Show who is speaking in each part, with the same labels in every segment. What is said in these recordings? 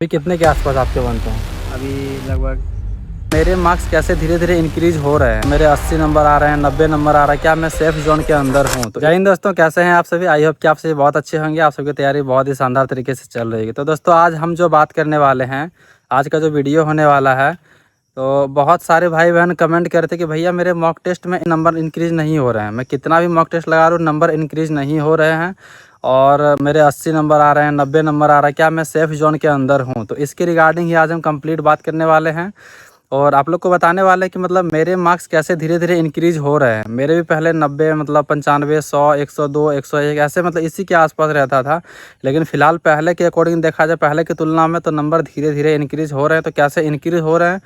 Speaker 1: अभी कितने के आसपास आपके बनते हैं?
Speaker 2: अभी लगभग
Speaker 1: मेरे मार्क्स कैसे धीरे धीरे इंक्रीज हो रहे हैं। मेरे 80 नंबर आ रहे हैं, 90 नंबर आ रहा है। क्या मैं सेफ जोन के अंदर हूँ? तो जय हिंद दोस्तों, कैसे हैं आप सभी? आई होप कि आप सभी बहुत अच्छे होंगे। आप सबकी तैयारी बहुत ही शानदार तरीके से चल रही है। तो दोस्तों, आज हम जो बात करने वाले हैं, आज का जो वीडियो होने वाला है, तो बहुत सारे भाई बहन कमेंट करते कि भैया मेरे मॉक टेस्ट में नंबर इंक्रीज़ नहीं हो रहे हैं। मैं कितना भी मॉक टेस्ट लगा रहा हूँ, नंबर इंक्रीज़ नहीं हो रहे हैं और मेरे 80 नंबर आ रहे हैं, 90 नंबर आ रहा है। क्या मैं सेफ़ जोन के अंदर हूँ? तो इसके रिगार्डिंग ही आज हम कंप्लीट बात करने वाले हैं और आप लोग को बताने वाले हैं कि मतलब मेरे मार्क्स कैसे धीरे धीरे इंक्रीज़ हो रहे हैं। मेरे भी पहले 90 मतलब 95, 100, 102, 101 ऐसे मतलब इसी के आसपास रहता था। लेकिन फ़िलहाल पहले के अकॉर्डिंग देखा जाए, पहले की तुलना में तो नंबर धीरे धीरे इंक्रीज़ हो रहे हैं। तो कैसे इंक्रीज़ हो रहे हैं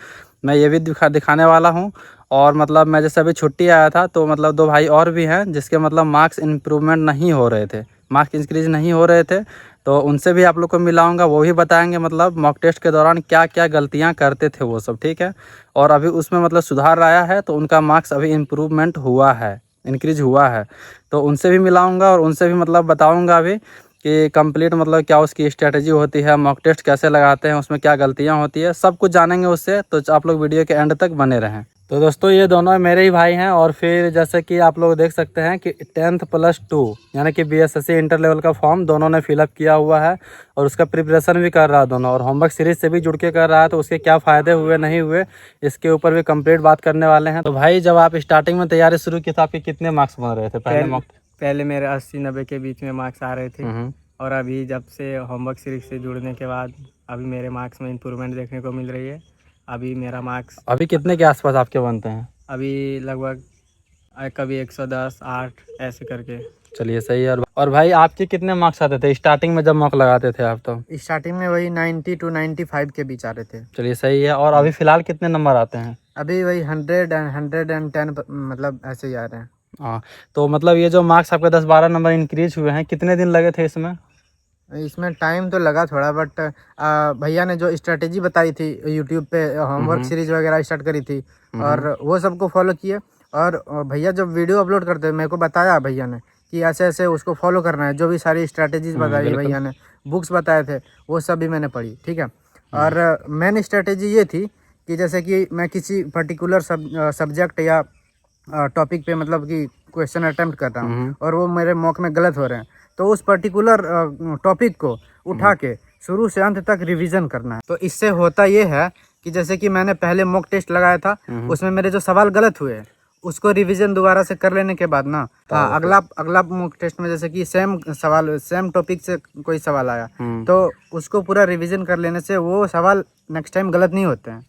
Speaker 1: मैं ये भी दिखाने वाला हूँ। और मतलब मैं जैसे अभी छुट्टी आया था, तो मतलब 2 भाई और भी हैं जिसके मतलब मार्क्स इम्प्रूवमेंट नहीं हो रहे थे, मार्क्स इंक्रीज़ नहीं हो रहे थे। तो उनसे भी आप लोग को मिलाऊंगा, वो भी बताएंगे मतलब मॉक टेस्ट के दौरान क्या क्या गलतियां करते थे वो सब, ठीक है। और अभी उसमें मतलब सुधार आया है, तो उनका मार्क्स अभी इम्प्रूवमेंट हुआ है, इंक्रीज हुआ है। तो उनसे भी मिलाऊंगा और उनसे भी मतलब बताऊंगा अभी कि कंप्लीट मतलब क्या उसकी स्ट्रैटेजी होती है, मॉक टेस्ट कैसे लगाते हैं, उसमें क्या गलतियां होती है, सब कुछ जानेंगे उससे। तो आप लोग वीडियो के एंड तक बने रहें। तो दोस्तों, ये दोनों मेरे ही भाई हैं। और फिर जैसे कि आप लोग देख सकते हैं कि 10th + 2 यानी कि BSSC इंटर लेवल का फॉर्म दोनों ने फिलअप किया हुआ है और उसका प्रिपरेशन भी कर रहा है दोनों, और होमवर्क सीरीज से भी जुड़ के कर रहा है। तो उसके क्या फ़ायदे हुए नहीं हुए, इसके ऊपर भी कंप्लीट बात करने वाले हैं। तो भाई, जब आप स्टार्टिंग में तैयारी शुरू की तो आपके कितने मार्क्स बन रहे थे
Speaker 2: पहले मेरे 80-90 के बीच में मार्क्स आ रहे थे। और अभी जब से होमवर्क सीरीज से जुड़ने के बाद अभी मेरे मार्क्स में इम्प्रूवमेंट देखने को मिल रही है। अभी मेरा मार्क्स
Speaker 1: अभी कितने के आसपास आपके बनते हैं?
Speaker 2: अभी लगभग कभी 110, 8 ऐसे करके।
Speaker 1: चलिए, सही है। और भाई, आपके कितने मार्क्स आते थे स्टार्टिंग में जब मॉक लगाते थे आप? तो
Speaker 2: स्टार्टिंग में वही 90 to 95 के बीच आ रहे थे।
Speaker 1: चलिए, सही है। और अभी फ़िलहाल कितने नंबर आते हैं?
Speaker 2: अभी वही 110 मतलब ऐसे ही आ रहे हैं।
Speaker 1: हाँ, तो मतलब ये जो मार्क्स आपके 10-12 नंबर इंक्रीज हुए हैं, कितने दिन लगे थे इसमें?
Speaker 2: इसमें टाइम तो लगा थोड़ा, बट भैया ने जो स्ट्रेटेजी बताई थी यूट्यूब पे, होमवर्क सीरीज वगैरह स्टार्ट करी थी और वो सबको फॉलो किए। और भैया जब वीडियो अपलोड करते मेरे को बताया भैया ने कि ऐसे ऐसे उसको फॉलो करना है। जो भी सारी स्ट्रेटेजीज बताई भैया ने, बुक्स बताए थे, वो सब भी मैंने पढ़ी, ठीक है। और मेन स्ट्रेटेजी ये थी कि जैसे कि मैं किसी पर्टिकुलर सब्जेक्ट या टॉपिक पे मतलब कि क्वेश्चन अटेम्प्ट कर रहा हूँ और वो मेरे मॉक में गलत हो रहे हैं, तो उस पर्टिकुलर टॉपिक को उठा के शुरू से अंत तक रिवीजन करना है। तो इससे होता ये है कि जैसे कि मैंने पहले मॉक टेस्ट लगाया था, उसमें मेरे जो सवाल गलत हुए उसको रिवीजन दोबारा से कर लेने के बाद ना, हाँ, अगला मॉक टेस्ट में जैसे कि सेम टॉपिक से कोई सवाल आया तो उसको पूरा रिवीजन कर लेने से वो सवाल नेक्स्ट टाइम गलत नहीं होते हैं।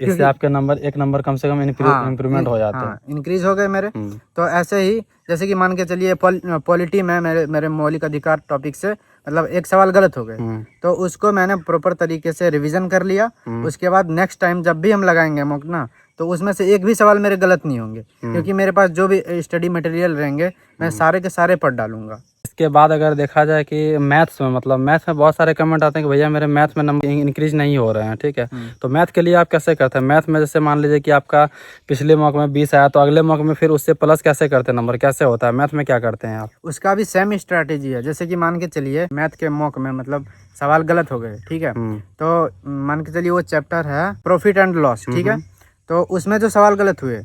Speaker 1: इससे आपके नंबर 1 नंबर कम से कम इम्प्रूवमेंट हो जाते हैं,
Speaker 2: इंक्रीज हो गए मेरे। तो ऐसे ही जैसे कि मान के चलिए पॉलिटी में मेरे मौलिक अधिकार टॉपिक से मतलब एक सवाल गलत हो गए, तो उसको मैंने प्रॉपर तरीके से रिवीजन कर लिया। उसके बाद नेक्स्ट टाइम जब भी हम लगाएंगे मॉक ना, तो उसमें से एक भी सवाल मेरे गलत नहीं होंगे, क्योंकि मेरे पास जो भी स्टडी मटेरियल रहेंगे मैं सारे के सारे पढ़ डालूंगा।
Speaker 1: इसके बाद अगर देखा जाए कि मैथ्स में मतलब मैथ्स में बहुत सारे कमेंट आते हैं कि भैया मेरे मैथ्स में नंबर इंक्रीज नहीं हो रहे हैं, ठीक है। तो मैथ के लिए आप कैसे करते हैं? मैथ में जैसे मान लीजिए कि आपका पिछले मॉक में 20 आया, तो अगले मॉक में फिर उससे प्लस कैसे करते हैं? नंबर कैसे होता है मैथ में, क्या करते हैं आप?
Speaker 2: उसका भी सेम स्ट्रैटेजी है। जैसे कि मान के चलिए मैथ के मॉक में मतलब सवाल गलत हो गए, ठीक है, तो मान के चलिए वो चैप्टर है प्रॉफिट एंड लॉस, ठीक है। तो उसमें जो सवाल गलत हुए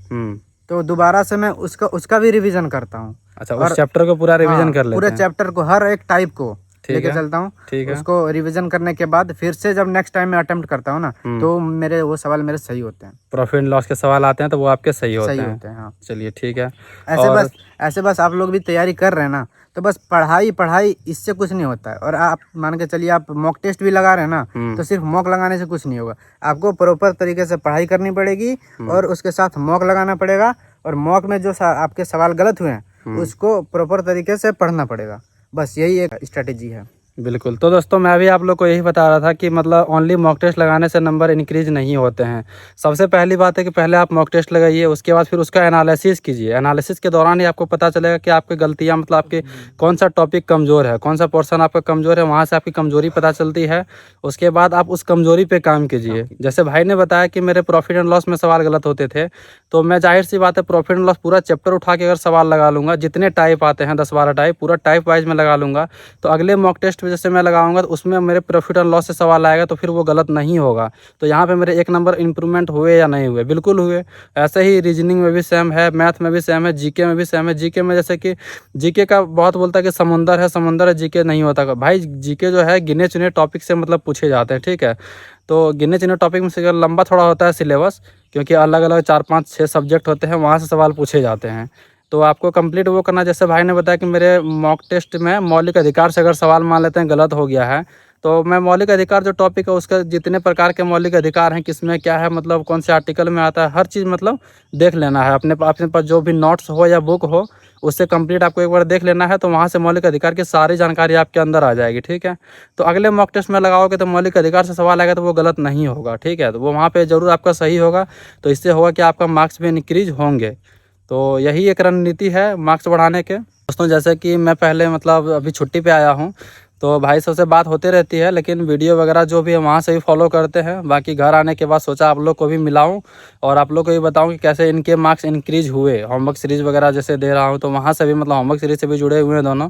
Speaker 2: तो दोबारा से मैं उसका भी रिवीजन करता हूँ।
Speaker 1: अच्छा, उस चैप्टर को पूरा रिवीजन कर लेते हैं?
Speaker 2: पूरे चैप्टर को, हर एक टाइप को लेके चलता हूँ, ठीक है। उसको रिवीजन करने के बाद फिर से जब नेक्स्ट टाइम मैं अटेम्प्ट करता हूँ ना, तो वो सवाल मेरे सही होते हैं।
Speaker 1: प्रॉफिट एंड लॉस के सवाल आते हैं तो वो आपके सही होते हैं।
Speaker 2: हाँ।
Speaker 1: चलिए, ठीक है।
Speaker 2: ऐसे बस आप लोग भी तैयारी कर रहे हैं ना, तो बस पढ़ाई इससे कुछ नहीं होता है। और आप मान के चलिए आप मॉक टेस्ट भी लगा रहे हैं ना, तो सिर्फ मॉक लगाने से कुछ नहीं होगा। आपको प्रॉपर तरीके से पढ़ाई करनी पड़ेगी और उसके साथ मॉक लगाना पड़ेगा। और मॉक में जो आपके सवाल गलत हुए हैं उसको प्रॉपर तरीके से पढ़ना पड़ेगा। बस यही एक स्ट्रेटेजी है।
Speaker 1: बिल्कुल। तो दोस्तों, मैं भी आप लोग को यही बता रहा था कि मतलब ओनली मॉक टेस्ट लगाने से नंबर इंक्रीज नहीं होते हैं। सबसे पहली बात है कि पहले आप मॉक टेस्ट लगाइए, उसके बाद फिर उसका एनालिसिस कीजिए। एनालिसिस के दौरान ही आपको पता चलेगा कि आपकी गलतियां मतलब आपके कौन सा टॉपिक कमज़ोर है, कौन सा पोर्शन आपका कमज़ोर है, वहाँ से आपकी कमज़ोरी पता चलती है। उसके बाद आप उस कमज़ोरी पर काम कीजिए। जैसे भाई ने बताया कि मेरे प्रॉफिट एंड लॉस में सवाल गलत होते थे, तो मैं जाहिर सी बात है प्रॉफिट एंड लॉस पूरा चैप्टर उठा के अगर सवाल लगा लूँगा, जितने टाइप आते हैं 10-12 टाइप, पूरा टाइप वाइज में लगा लूँगा, तो अगले मॉक टेस्ट में जैसे मैं लगाऊंगा तो उसमें मेरे प्रॉफिट एंड लॉस से सवाल आएगा तो फिर वो गलत नहीं होगा। तो यहाँ पे मेरे 1 नंबर इंप्रूवमेंट हुए या नहीं हुए? बिल्कुल हुए। ऐसे ही रीजनिंग में भी सेम है, मैथ में भी सेम है, जीके में भी सेम है। जीके में जैसे कि जीके का बहुत बोलता है कि समुंदर है, जीके नहीं होता। भाई जीके जो है गिने चुने टॉपिक से मतलब पूछे जाते हैं, ठीक है। तो गिने चुने टॉपिक में से अगर लंबा थोड़ा होता है सिलेबस, क्योंकि अलग अलग 4-5-6 सब्जेक्ट होते हैं, वहाँ से सवाल पूछे जाते हैं। तो आपको कंप्लीट वो करना, जैसे भाई ने बताया कि मेरे मॉक टेस्ट में मौलिक अधिकार से अगर सवाल मान लेते हैं गलत हो गया है, तो मैं मौलिक अधिकार जो टॉपिक है उसका जितने प्रकार के मौलिक अधिकार हैं, किसमें क्या है, मतलब कौन से आर्टिकल में आता है, हर चीज़ मतलब देख लेना है। अपने पास जो भी नोट्स हो या बुक हो उससे कंप्लीट आपको एक बार देख लेना है, तो वहाँ से मौलिक अधिकार की सारी जानकारी आपके अंदर आ जाएगी, ठीक है। तो अगले मॉक टेस्ट में लगाओगे तो मौलिक अधिकार से सवाल आएगा तो वो गलत नहीं होगा, ठीक है। तो वो वहाँ पे ज़रूर आपका सही होगा, तो इससे होगा कि आपका मार्क्स भी इंक्रीज होंगे। तो यही एक रणनीति है मार्क्स बढ़ाने के। दोस्तों जैसे कि मैं पहले मतलब अभी छुट्टी पे आया हूँ, तो भाई सबसे बात होती रहती है, लेकिन वीडियो वगैरह जो भी है वहाँ से भी फॉलो करते हैं। बाकी घर आने के बाद सोचा आप लोग को भी मिलाऊं और आप लोग को भी बताऊं कि कैसे इनके मार्क्स इंक्रीज हुए। होमवर्क सीरीज़ वगैरह जैसे दे रहा हूं तो वहाँ से भी मतलब होमवर्क सीरीज़ से भी जुड़े हुए हैं दोनों।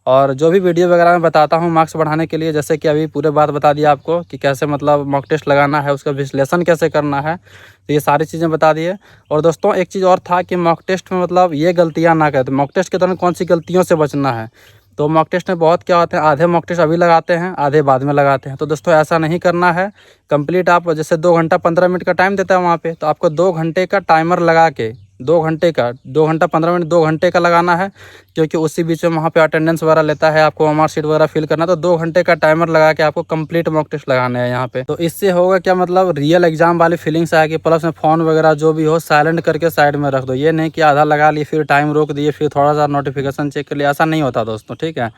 Speaker 1: और जो भी वीडियो वगैरह मैं बताता हूँ मार्क्स बढ़ाने के लिए, जैसे कि अभी पूरे बात बता दिया आपको कि कैसे मतलब मॉक टेस्ट लगाना है, उसका विश्लेषण कैसे करना है, तो ये सारी चीज़ें बता दिए। और दोस्तों एक चीज़ और था कि मॉक टेस्ट में मतलब ये गलतियाँ ना करें। तो मॉक टेस्ट के दौरान कौन सी गलतियों से बचना है? तो मॉक टेस्ट में बहुत क्या होता है, आधे मॉक टेस्ट अभी लगाते हैं, आधे बाद में लगाते हैं। तो दोस्तों ऐसा नहीं करना है। कंप्लीट आप जैसे 2 घंटा 15 मिनट का टाइम देता है वहाँ पे, तो आपको 2 घंटे का टाइमर लगा के 2 घंटे का 2 घंटा 15 मिनट 2 घंटे का लगाना है, क्योंकि उसी बीच में वहाँ पे अटेंडेंस वगैरह लेता है, आपको मार्क शीट वगैरह फिल करना है। तो 2 घंटे का टाइमर लगा के आपको कंप्लीट मॉक टेस्ट लगाना है यहाँ पे। तो इससे होगा क्या, मतलब रियल एग्जाम वाली फीलिंग्स आएगी। प्लस में फ़ोन वगैरह जो भी हो साइलेंट करके साइड में रख दो। ये नहीं कि आधा लगा लिए फिर टाइम रोक दिए फिर थोड़ा सा नोटिफिकेशन चेक कर लिया, ऐसा नहीं होता दोस्तों, ठीक है।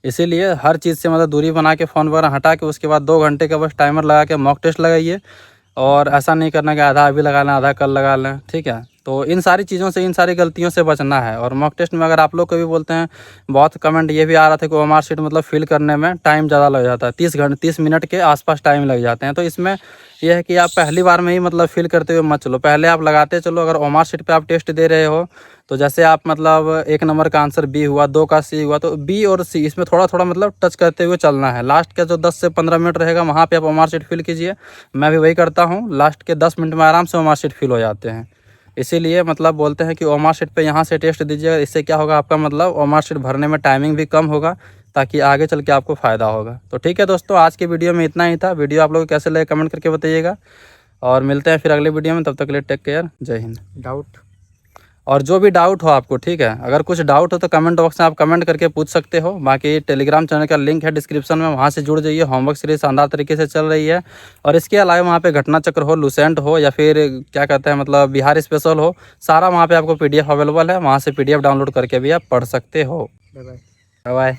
Speaker 1: इसीलिए हर चीज़ से मतलब दूरी बना के फ़ोन वगैरह हटा के उसके बाद 2 घंटे का बस टाइमर लगा के मॉक टेस्ट लगाइए। और ऐसा नहीं करना कि आधा अभी लगा लें आधा कल लगा लें, ठीक है। तो इन सारी चीज़ों से, इन सारी गलतियों से बचना है। और मॉक टेस्ट में अगर आप लोग को भी बोलते हैं, बहुत कमेंट ये भी आ रहा था कि ओएमआर शीट मतलब फिल करने में टाइम ज़्यादा लग जाता है, 30 मिनट के आसपास टाइम लग जाते हैं। तो इसमें यह है कि आप पहली बार में ही मतलब फिल करते हुए मत चलो, पहले आप लगाते चलो। अगर ओएमआर शीट पे आप टेस्ट दे रहे हो तो जैसे आप मतलब 1 नंबर का आंसर बी हुआ, 2 का सी हुआ, तो बी और सी इसमें थोड़ा थोड़ा मतलब टच करते हुए चलना है। लास्ट का जो 10 से 15 मिनट रहेगा वहाँ पे आप ओएमआर शीट फिल कीजिए। मैं भी वही करता हूँ, लास्ट के 10 मिनट में आराम से ओएमआर शीट फिल हो जाते हैं। इसीलिए मतलब बोलते हैं कि ओएमआर शीट पे यहाँ से टेस्ट दीजिएगा। इससे क्या होगा, आपका मतलब ओएमआर शीट भरने में टाइमिंग भी कम होगा, ताकि आगे चल के आपको फ़ायदा होगा। तो ठीक है दोस्तों, आज के वीडियो में इतना ही था। वीडियो आप लोग को कैसे लगे कमेंट करके बताइएगा, और मिलते हैं फिर अगले वीडियो में। तब तक के लिए टेक केयर, जय हिंद।
Speaker 2: डाउट
Speaker 1: और जो भी डाउट हो आपको, ठीक है, अगर कुछ डाउट हो तो कमेंट बॉक्स में आप कमेंट करके पूछ सकते हो। बाकी टेलीग्राम चैनल का लिंक है डिस्क्रिप्शन में, वहाँ से जुड़ जाइए। होमवर्क सीरीज शानदार तरीके से चल रही है। और इसके अलावा वहाँ पे घटना चक्र हो, लुसेंट हो, या फिर क्या कहते हैं मतलब बिहार स्पेशल हो, सारा वहाँ पे आपको PDF अवेलेबल है। वहाँ से PDF डाउनलोड करके भी आप पढ़ सकते हो।
Speaker 2: Bye bye.
Speaker 1: बाय।